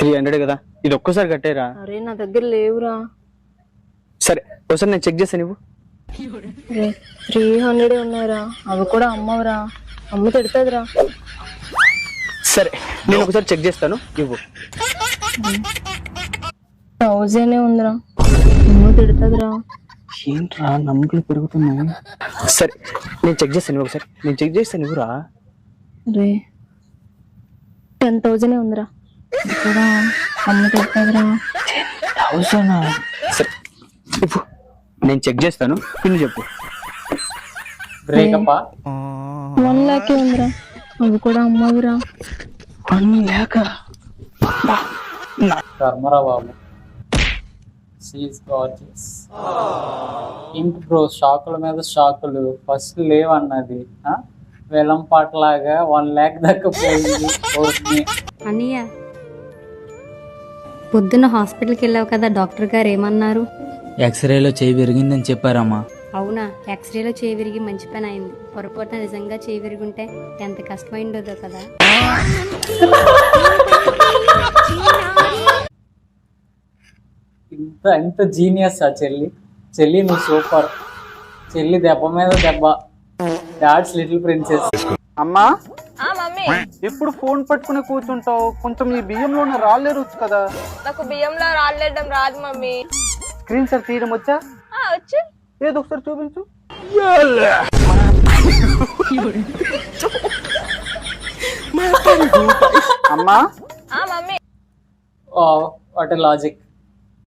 300 కదా, ఇది ఒక్కసారి కట్టేరా. అరే నా దగ్గర లేవురా. సరే ఒకసారి నేను చెక్ చేస్తాను. నువ్వు 300 ఉన్నాయిరా, అవి కూడా అమ్మవురా, అమ్మ తిడుతుందిరా. సరే నేను ఒకసారి చెక్ చేస్తాను, ఇవ్వు. 1000 ఉందిరా, అమ్మ తిడుతుందిరా. ఏంట్రా నమ్మకాలు పెరుగుతున్నాయి. సరే నేను చెక్ చేస్తాను, ఒకసారి నేను చెక్ చేస్తాను, ఇవ్వరా. రే 10,000 ఉందిరా, ఇది కూడా అమ్మ తిడుతుందిరా. 10,000? సరే ఇవ్వు, నేను చెక్ చేస్తాను, పిన్ను చెప్పు. 1 lakh ఉందిరా, అవి కూడా అమ్మవిరా. 1 lakh? కర్మరా బాబు. ఇంటి బ్రో, షాకుల మీద షాకులు. ఫస్ట్ లేవన్నది వేలం పాటలాగా 1 lakh దాకా పోయింది. అన్నయ్య, పొద్దున్న హాస్పిటల్కి వెళ్ళావు కదా, డాక్టర్ గారు ఏమన్నారు? ఎక్స్రేలో చేయి విరిగిందని చెప్పారమ్మా. అవునా? ఎక్స్రేలో చేయి విరిగి మంచి పని అయింది. పొరపాటున నిజంగా చేయి విరుగుంటే ఎంత కష్టమైందో కదా. ఎంత జీనియస్ ఆ చెల్లి నువ్వు సూపర్. చెల్లి దెబ్బ మీద దెబ్బ. Dad's little princess. అమ్మా, ఎప్పుడు ఫోన్ పట్టుకుని కూర్చుంటావు? కొంచెం ఈ బియ్యంలోనే రాళ్ళేరొచ్చు కదా. నాకు బియ్యంలో రాళ్ళేయడం రాదు మమ్మీ. స్క్రీన్ షాట్ తీయడం వచ్చా? వచ్చు. ఏదో ఒకసారి చూపించు. అమ్మా మమ్మీ వాట్ లాజిక్.